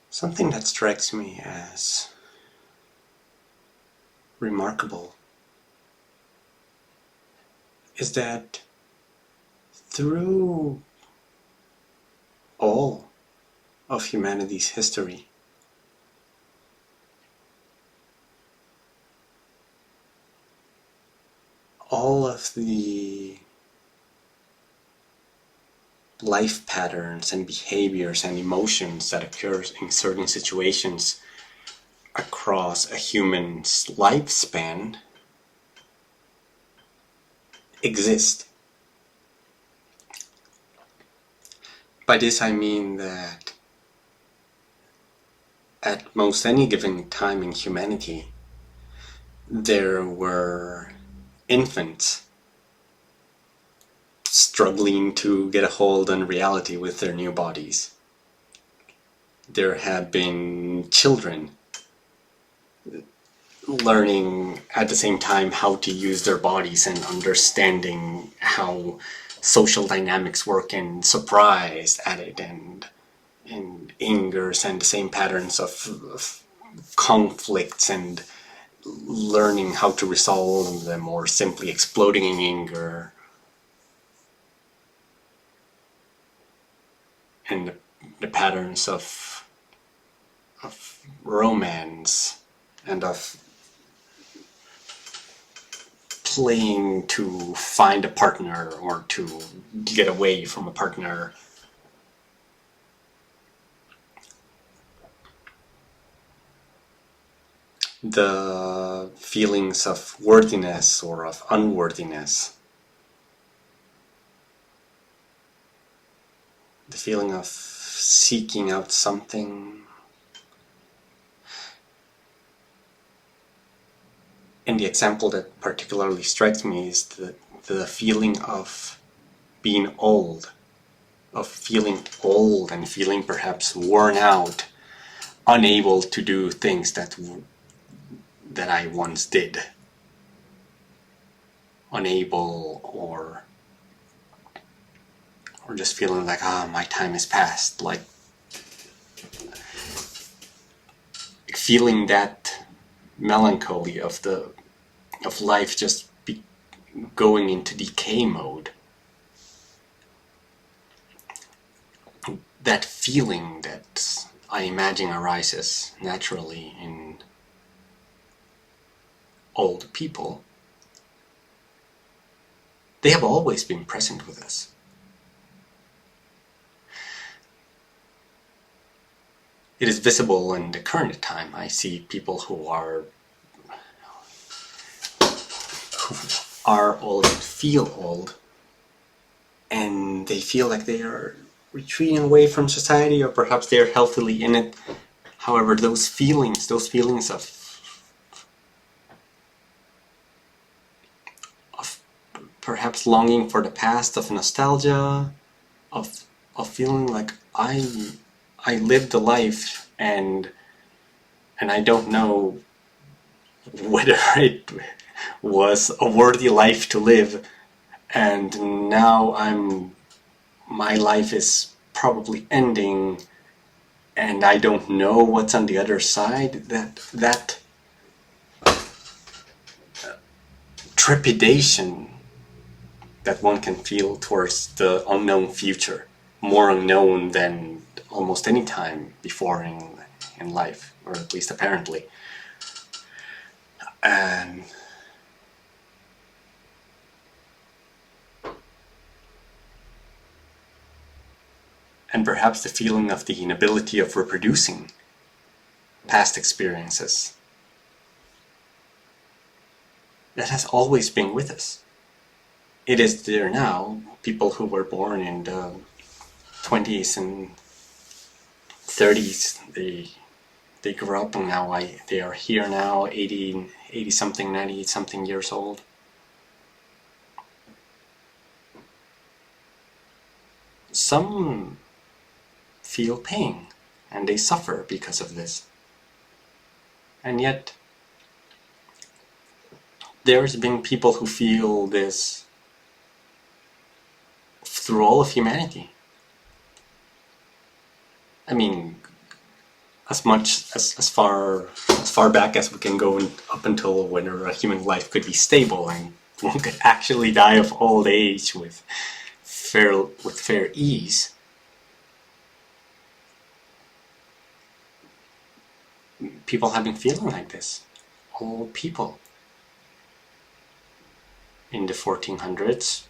Something that strikes me as remarkable is that through all of humanity's history, all of the life patterns and behaviors and emotions that occurs in certain situations across a human's lifespan exist. By this I mean that at most any given time in humanity, there were infants struggling to get a hold on reality with their new bodies. There have been children learning at the same time how to use their bodies and understanding how social dynamics work and surprised at it and angers and the same patterns of conflicts and learning how to resolve them or simply exploding in anger. And the patterns of romance and of playing to find a partner or to get away from a partner. The feelings of worthiness or of unworthiness. The feeling of seeking out something. And the example that particularly strikes me is the feeling of being old, of feeling old and feeling perhaps worn out, unable to do things that I once did. Unable or just feeling like, my time has passed, like feeling that melancholy of life just going into decay mode. That feeling that I imagine arises naturally in old people, they have always been present with us. It is visible in the current time. I see people who are old, feel old, and they feel like they are retreating away from society, or perhaps they are healthily in it. However, those feelings of perhaps longing for the past, of nostalgia, of feeling like I lived a life and I don't know whether it was a worthy life to live, and now my life is probably ending and I don't know what's on the other side. That trepidation that one can feel towards the unknown future, more unknown than almost any time before in life, or at least apparently. And perhaps the feeling of the inability of reproducing past experiences that has always been with us. It is there now. People who were born in the 20s and 30s, they grew up and now they are here now, 80 something, 90 something years old. Some feel pain and they suffer because of this. And yet, there's been people who feel this through all of humanity. I mean, as far back as we can go up until when a human life could be stable and one could actually die of old age with fair ease. People have been feeling like this. Old people. In the 1400s,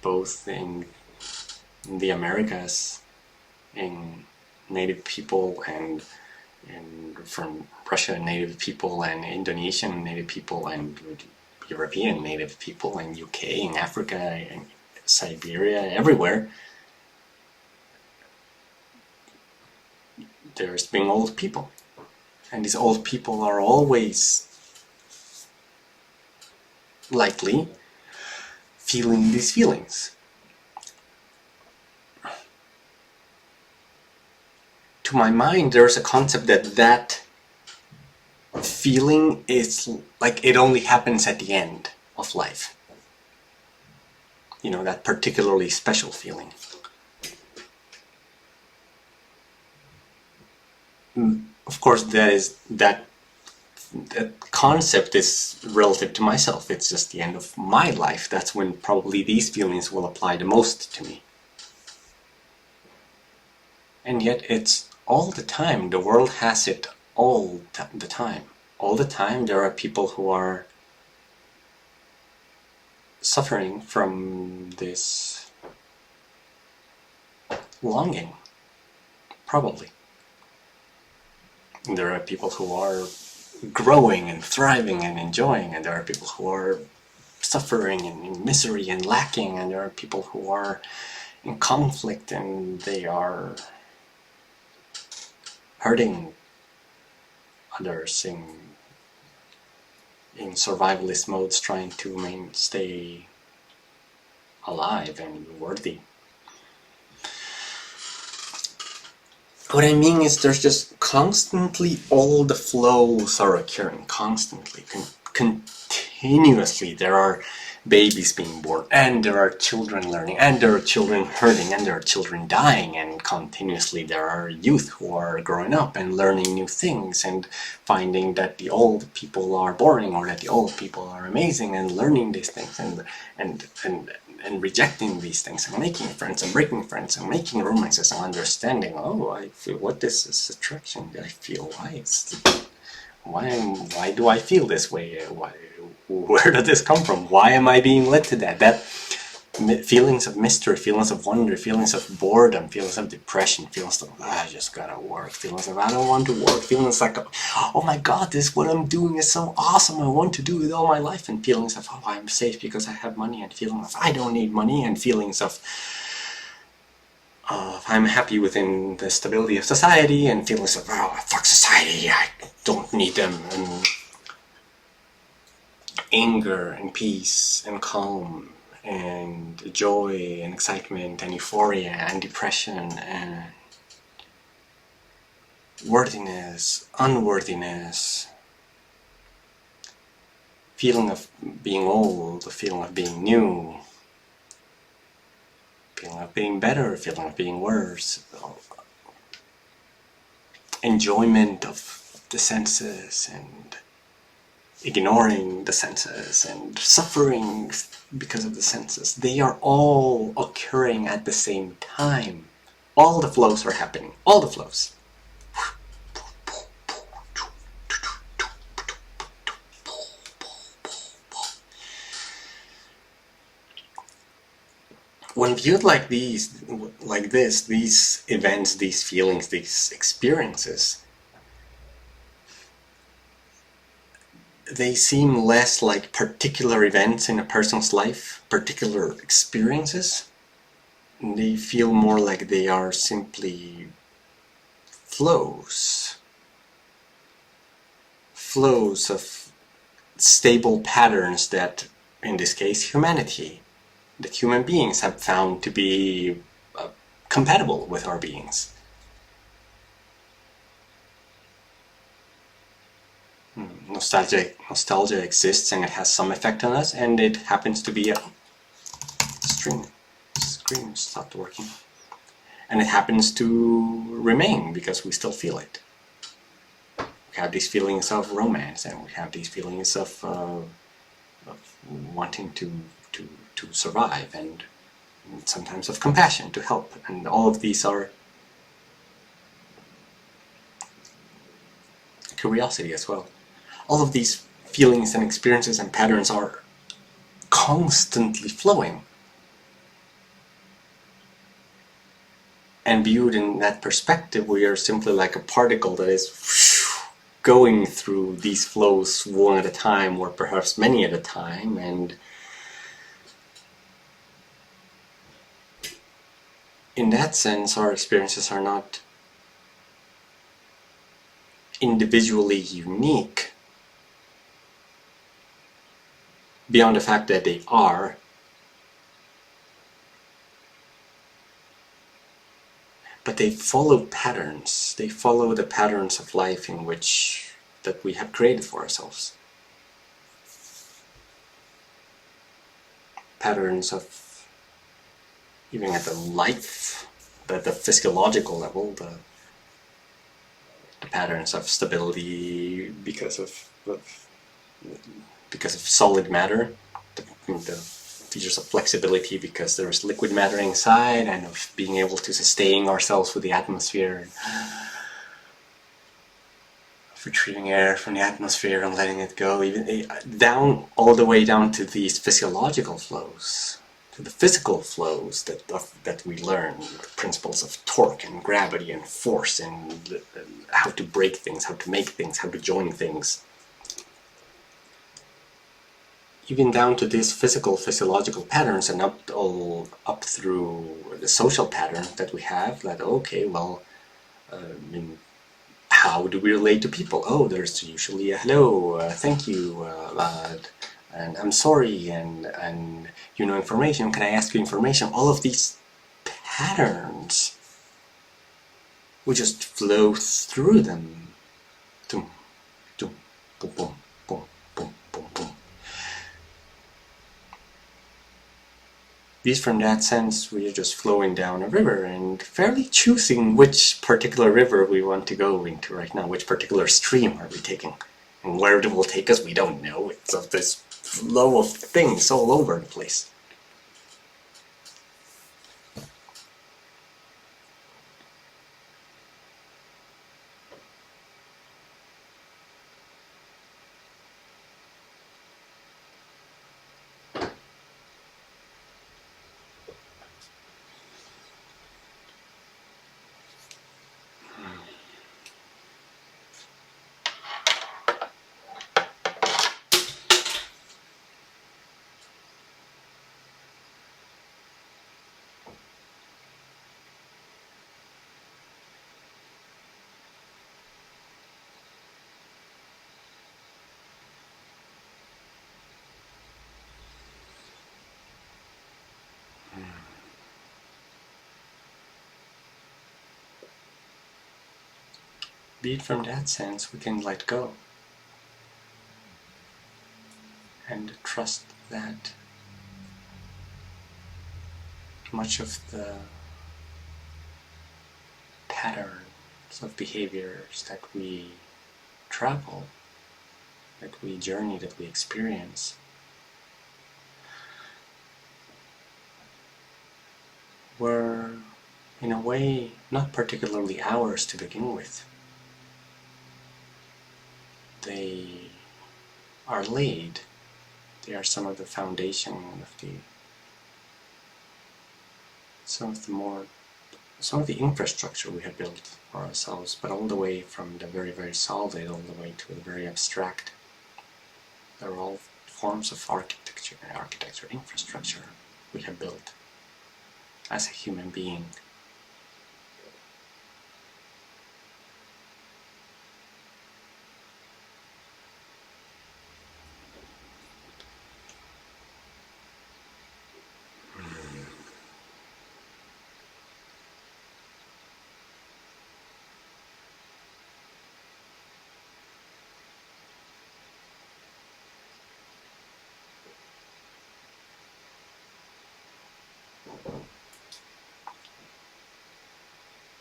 both in the Americas, in native people and from Russia native people and Indonesian native people and European native people and UK and Africa and Siberia, everywhere, there's been old people. And these old people are always likely feeling these feelings. To my mind, there's a concept that feeling is like it only happens at the end of life. You know, that particularly special feeling. Of course, that concept is relative to myself. It's just the end of my life. That's when probably these feelings will apply the most to me. And yet it's all the time. The world has it all the time. All the time there are people who are suffering from this longing. Probably. There are people who are growing and thriving and enjoying, and there are people who are suffering and in misery and lacking, and there are people who are in conflict and they are hurting others in survivalist modes, trying to stay alive and worthy. What I mean is there's just constantly all the flows are occurring, constantly, continuously. There are babies being born, and there are children learning, and there are children hurting, and there are children dying, and continuously there are youth who are growing up and learning new things and finding that the old people are boring or that the old people are amazing, and learning these things and rejecting these things and making friends and breaking friends and making romances and understanding, oh, I feel, what is this attraction that I feel? Why do I feel this way? Where did this come from? Why am I being led to that? That feelings of mystery, feelings of wonder, feelings of boredom, feelings of depression, feelings of I just gotta work, feelings of I don't want to work, feelings like oh my god, this what I'm doing is so awesome, I want to do it all my life, and feelings of oh I'm safe because I have money, and feelings of I don't need money, and feelings of I'm happy within the stability of society, and feelings of oh fuck society, I don't need them, and anger and peace and calm and joy and excitement and euphoria and depression and worthiness, unworthiness, feeling of being old, the feeling of being new, feeling of being better, feeling of being worse, enjoyment of the senses and ignoring the senses and suffering because of the senses. They are all occurring at the same time. All the flows are happening. All the flows. When viewed like this, these events, these feelings, these experiences, they seem less like particular events in a person's life, particular experiences. They feel more like they are simply flows of stable patterns that, in this case, that human beings have found to be compatible with our beings. Nostalgia exists and it has some effect on us, and it happens to be a screen screen stopped working. And it happens to remain because we still feel it. We have these feelings of romance, and we have these feelings of wanting to survive, and sometimes of compassion to help, and all of these are curiosity as well. All of these feelings and experiences and patterns are constantly flowing. And viewed in that perspective, we are simply like a particle that is going through these flows one at a time, or perhaps many at a time, and in that sense our experiences are not individually unique, beyond the fact that they are, but they follow patterns. They follow the patterns of life in which that we have created for ourselves. Patterns of, even at the life, the physiological level, the patterns of stability because of solid matter, the features of flexibility because there is liquid matter inside, and of being able to sustain ourselves with the atmosphere, of retrieving air from the atmosphere and letting it go, even down, all the way down to these physiological flows, to the physical flows that we learn, the principles of torque and gravity and force, and how to break things, how to make things, how to join things. Even down to these physiological patterns, and up through the social pattern that we have, that okay, well, how do we relate to people? Oh, there's usually a hello, thank you, and I'm sorry, and you know information, can I ask you information? All of these patterns, we just flow through them. Boom, boom, boom, boom, boom, boom, boom, boom. These, from that sense, we are just flowing down a river and fairly choosing which particular river we want to go into right now, which particular stream are we taking. And where it will take us, we don't know. It's of this flow of things all over the place. Be it from that sense, we can let go and trust that much of the patterns of behaviors that we travel, that we journey, that we experience, were, in a way, not particularly ours to begin with. They are laid. They are some of the foundation of some of the infrastructure we have built for ourselves, but all the way from the very, very solid all the way to the very abstract. They're all forms of architecture, infrastructure we have built as a human being.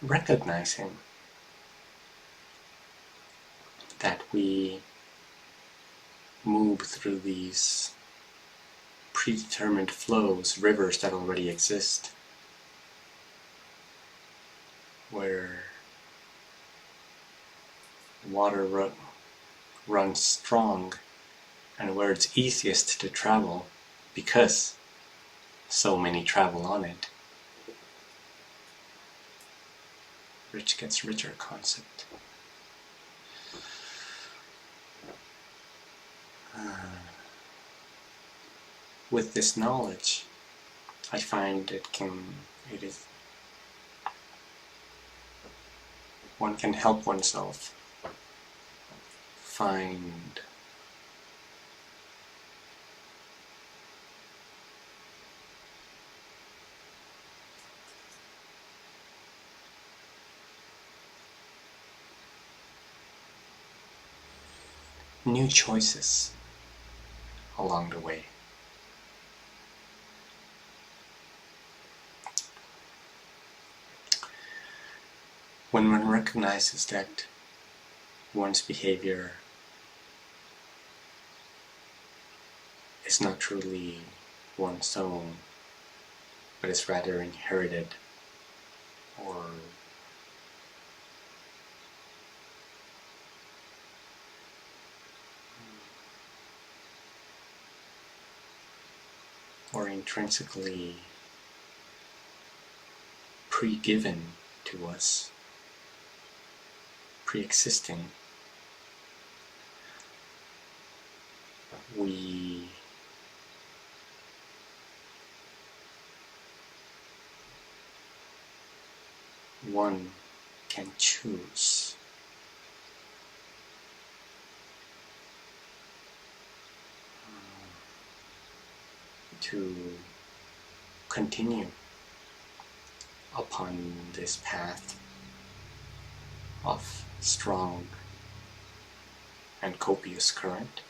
recognizing that we move through these predetermined flows, rivers that already exist, where water runs strong and where it's easiest to travel because so many travel on it. Rich gets richer concept. With this knowledge, I find one can help oneself find new choices along the way. When one recognizes that one's behavior is not truly one's own, but is rather inherited or intrinsically pre-given to us, pre-existing, one can choose to continue upon this path of strong and copious current.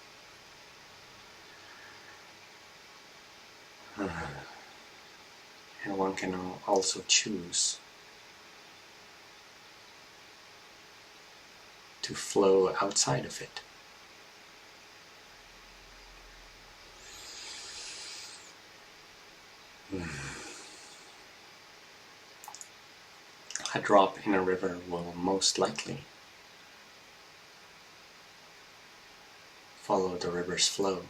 And one can also choose to flow outside of it. A drop in a river will most likely follow the river's flow.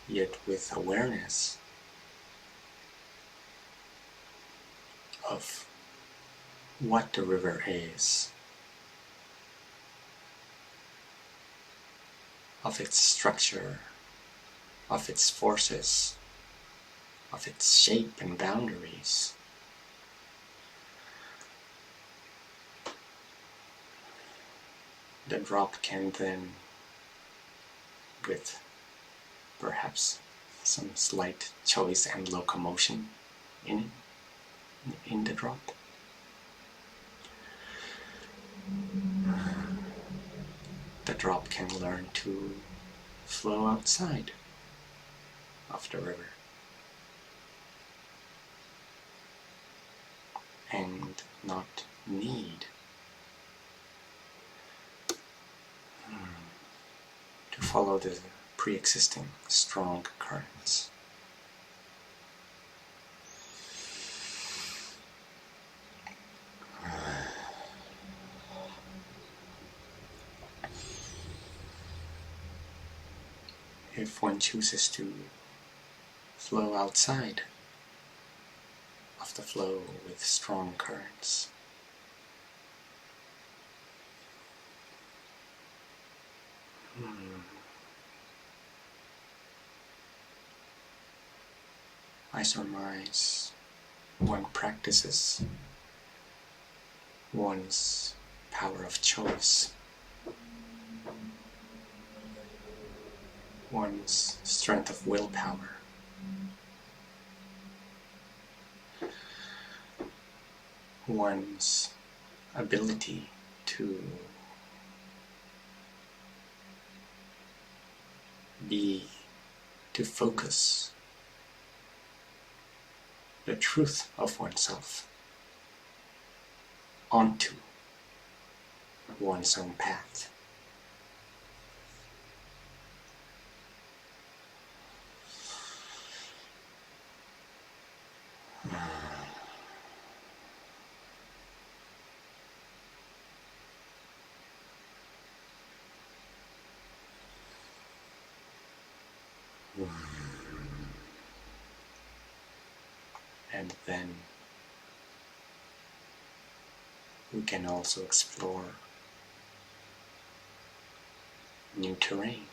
Yet with awareness of what the river is, of its structure, of its forces, of its shape and boundaries, the drop can then, with perhaps some slight choice and locomotion in the drop, the drop can learn to flow outside of the river and not need to follow the pre-existing strong currents. If one chooses to flow outside of the flow with strong currents, I surmise one practices one's power of choice, one's strength of willpower, one's ability to be to focus the truth of oneself onto one's own path. And then we can also explore new terrain.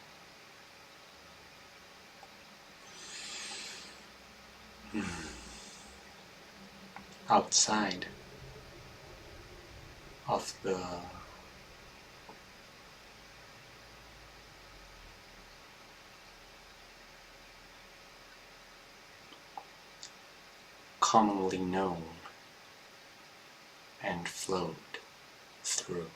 Outside of the commonly known and flowed through.